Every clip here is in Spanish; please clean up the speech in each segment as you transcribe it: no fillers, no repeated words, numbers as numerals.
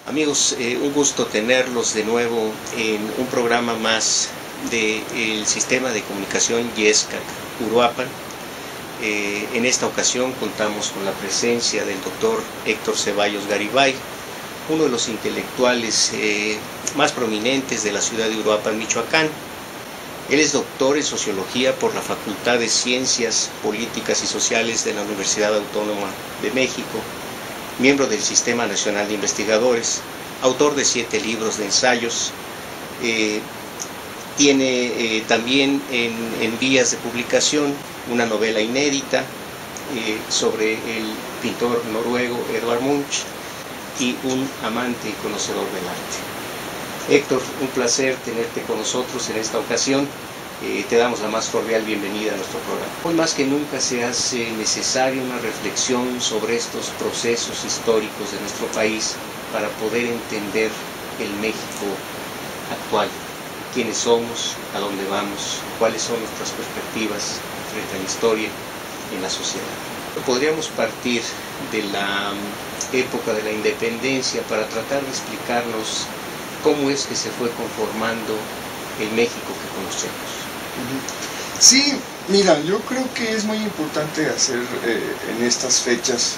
Amigos, un gusto tenerlos de nuevo en un programa más del Sistema de Comunicación Yescak Uruapan. En esta ocasión contamos con la presencia del doctor Héctor Ceballos Garibay, uno de los intelectuales más prominentes de la ciudad de Uruapan, Michoacán. Él es doctor en Sociología por la Facultad de Ciencias Políticas y Sociales de la Universidad Autónoma de México, miembro del Sistema Nacional de Investigadores, autor de 7 libros de ensayos. Tiene también en vías de publicación una novela inédita sobre el pintor noruego Edvard Munch y un amante y conocedor del arte. Héctor, un placer tenerte con nosotros en esta ocasión. Te damos la más cordial bienvenida a nuestro programa. Hoy más que nunca se hace necesaria una reflexión sobre estos procesos históricos de nuestro país para poder entender el México actual. Quiénes somos, a dónde vamos, cuáles son nuestras perspectivas frente a la historia y en la sociedad. Podríamos partir de la época de la independencia para tratar de explicarnos cómo es que se fue conformando el México que conocemos. Sí, mira, yo creo que es muy importante hacer en estas fechas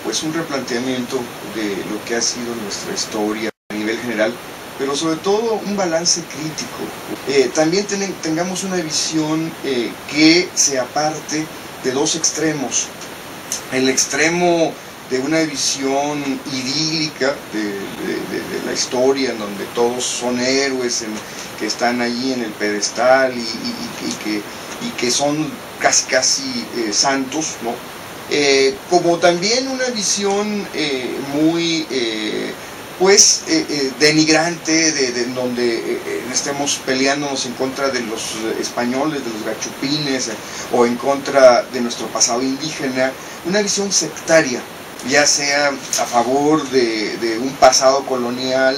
pues un replanteamiento de lo que ha sido nuestra historia a nivel general, pero sobre todo un balance crítico. También tengamos una visión que se aparte de dos extremos. El extremo de una visión idílica de la historia, en donde todos son héroes que están allí en el pedestal y que son casi santos, ¿no? Como también una visión muy denigrante, donde estemos peleándonos en contra de los españoles, de los gachupines, o en contra de nuestro pasado indígena, una visión sectaria, ya sea a favor de un pasado colonial,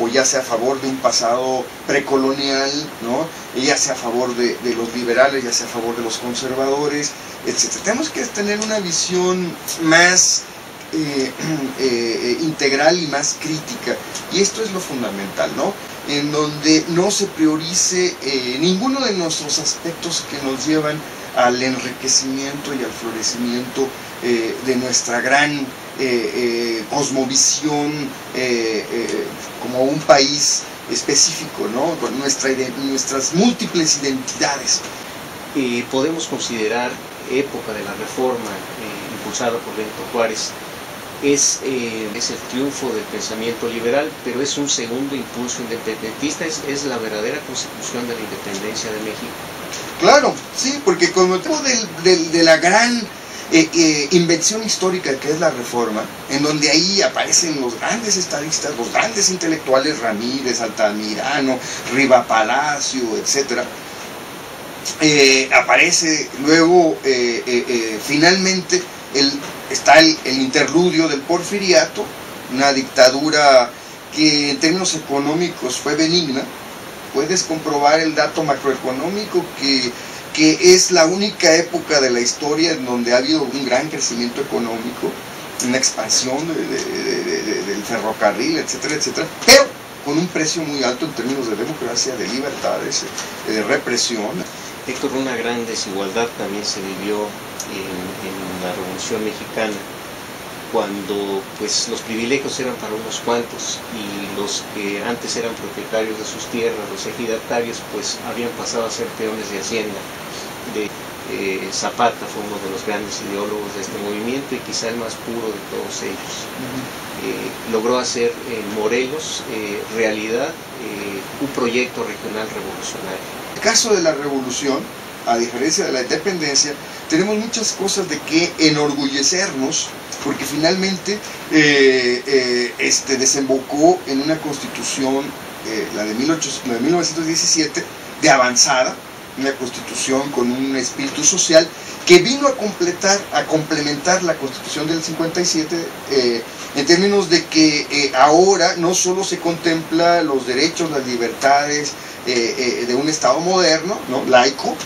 o ya sea a favor de un pasado precolonial, ¿no? Ya sea a favor de los liberales, ya sea a favor de los conservadores, etc. Tenemos que tener una visión más integral y más crítica, y esto es lo fundamental, ¿no? En donde no se priorice ninguno de nuestros aspectos que nos llevan al enriquecimiento y al florecimiento de nuestra gran cosmovisión como un país específico, ¿no? Con nuestras múltiples identidades. Podemos considerar época de la Reforma impulsada por Benito Juárez es el triunfo del pensamiento liberal, pero es un segundo impulso independentista, es la verdadera constitución de la independencia de México. Claro, sí, porque con motivo de la gran invención histórica que es la Reforma, en donde ahí aparecen los grandes estadistas, los grandes intelectuales, Ramírez, Altamirano, Riva Palacio, etc. Aparece luego finalmente está el interludio del Porfiriato, una dictadura que en términos económicos fue benigna. Puedes comprobar el dato macroeconómico que es la única época de la historia en donde ha habido un gran crecimiento económico, una expansión del ferrocarril, etcétera, etcétera, pero con un precio muy alto en términos de democracia, de libertades, de represión. Héctor, una gran desigualdad también se vivió en la Revolución Mexicana, cuando pues los privilegios eran para unos cuantos y los que antes eran propietarios de sus tierras, los ejidatarios, pues habían pasado a ser peones de hacienda. Zapata fue uno de los grandes ideólogos de este movimiento y quizá el más puro de todos ellos. Logró hacer en Morelos realidad un proyecto regional revolucionario. En el caso de la revolución, a diferencia de la independencia, tenemos muchas cosas de que enorgullecernos, porque finalmente desembocó en una constitución, la de 1917, de avanzada, una constitución con un espíritu social que vino a complementar la constitución del 57, en términos de que ahora no solo se contempla los derechos, las libertades de un Estado moderno, ¿no? Laico,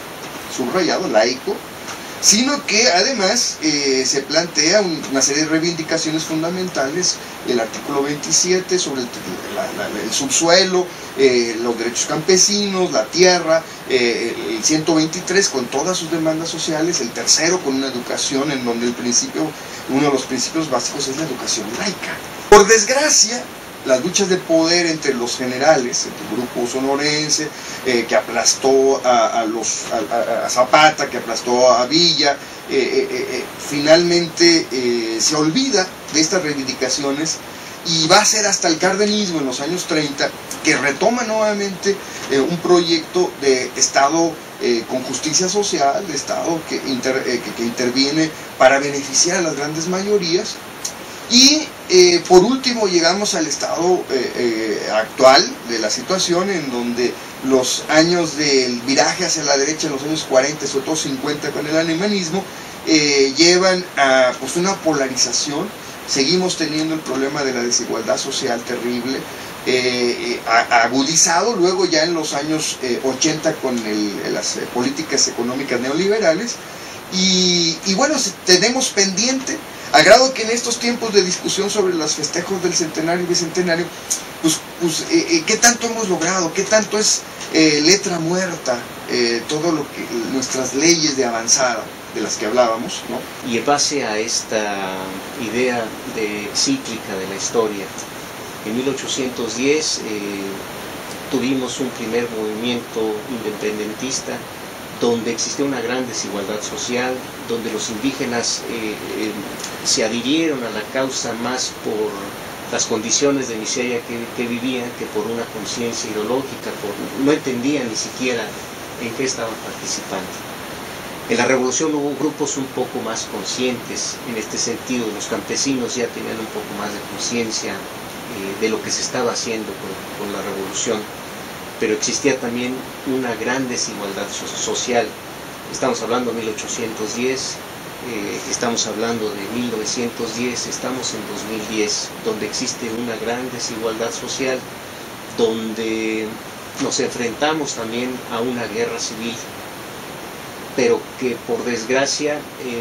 subrayado, laico, sino que además se plantea una serie de reivindicaciones fundamentales, el artículo 27 sobre el subsuelo, los derechos campesinos, la tierra, el 123 con todas sus demandas sociales, el tercero con una educación en donde uno de los principios básicos es la educación laica. Por desgracia, las luchas de poder entre los generales, entre el grupo sonorense, que aplastó a Zapata, que aplastó a Villa, finalmente se olvida de estas reivindicaciones y va a ser hasta el cardenismo en los años 30 que retoma nuevamente un proyecto de Estado con justicia social, de Estado que interviene para beneficiar a las grandes mayorías. Y por último llegamos al estado actual de la situación, en donde los años del viraje hacia la derecha en los años 40, sobre todo 50 con el alemanismo, llevan a pues, una polarización. Seguimos teniendo el problema de la desigualdad social terrible, agudizado luego ya en los años 80 con las políticas económicas neoliberales. Y bueno, tenemos pendiente, a grado que en estos tiempos de discusión sobre los festejos del centenario y bicentenario, ¿qué tanto hemos logrado? ¿Qué tanto es letra muerta todo lo que nuestras leyes de avanzada de las que hablábamos, ¿no? Y en base a esta idea cíclica de la historia, en 1810 tuvimos un primer movimiento independentista donde existía una gran desigualdad social, donde los indígenas se adhirieron a la causa más por las condiciones de miseria que vivían que por una conciencia ideológica, no entendían ni siquiera en qué estaban participando. En la revolución hubo grupos un poco más conscientes en este sentido, los campesinos ya tenían un poco más de conciencia de lo que se estaba haciendo con la revolución, pero existía también una gran desigualdad social. Estamos hablando de 1810, estamos hablando de 1910, estamos en 2010, donde existe una gran desigualdad social, donde nos enfrentamos también a una guerra civil, pero que por desgracia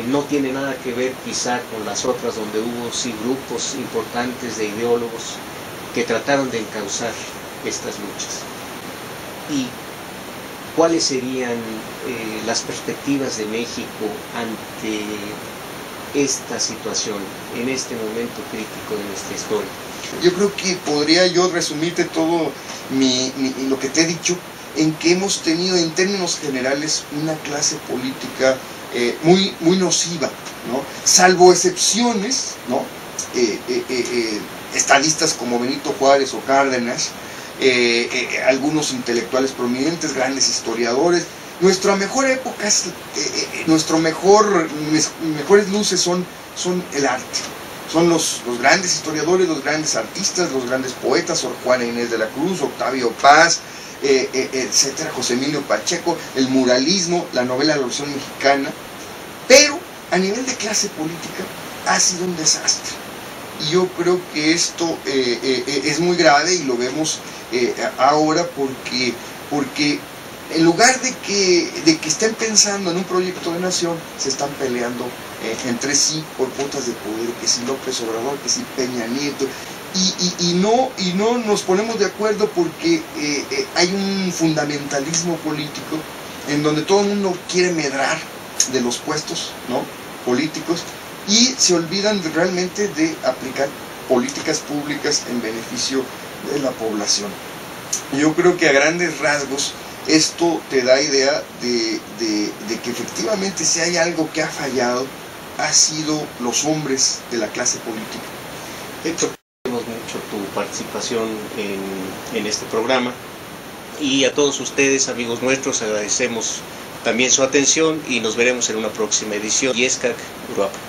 no tiene nada que ver quizá con las otras, donde hubo sí grupos importantes de ideólogos que trataron de encauzar estas luchas. ¿Y cuáles serían las perspectivas de México ante esta situación, en este momento crítico de nuestra historia? Yo creo que podría yo resumirte todo lo que te he dicho, en que hemos tenido en términos generales una clase política muy nociva, ¿no? Salvo excepciones, ¿no? Estadistas como Benito Juárez o Cárdenas, algunos intelectuales prominentes, grandes historiadores. Nuestra mejor época, mejores luces son el arte. Son los grandes historiadores, los grandes artistas, los grandes poetas, Sor Juana Inés de la Cruz, Octavio Paz, etcétera, José Emilio Pacheco, el muralismo, la novela de la Revolución Mexicana. Pero a nivel de clase política ha sido un desastre. Y yo creo que esto es muy grave y lo vemos ahora porque en lugar de que estén pensando en un proyecto de nación, se están peleando entre sí por cuotas de poder, que si López Obrador, que si Peña Nieto, y no nos ponemos de acuerdo porque hay un fundamentalismo político en donde todo el mundo quiere medrar de los puestos, ¿no?, políticos, y se olvidan realmente de aplicar políticas públicas en beneficio de la población. Yo creo que a grandes rasgos esto te da idea de que efectivamente si hay algo que ha fallado, ha sido los hombres de la clase política. Héctor, agradecemos mucho tu participación en este programa, y a todos ustedes, amigos nuestros, agradecemos también su atención y nos veremos en una próxima edición. Yeskak, Uruapan.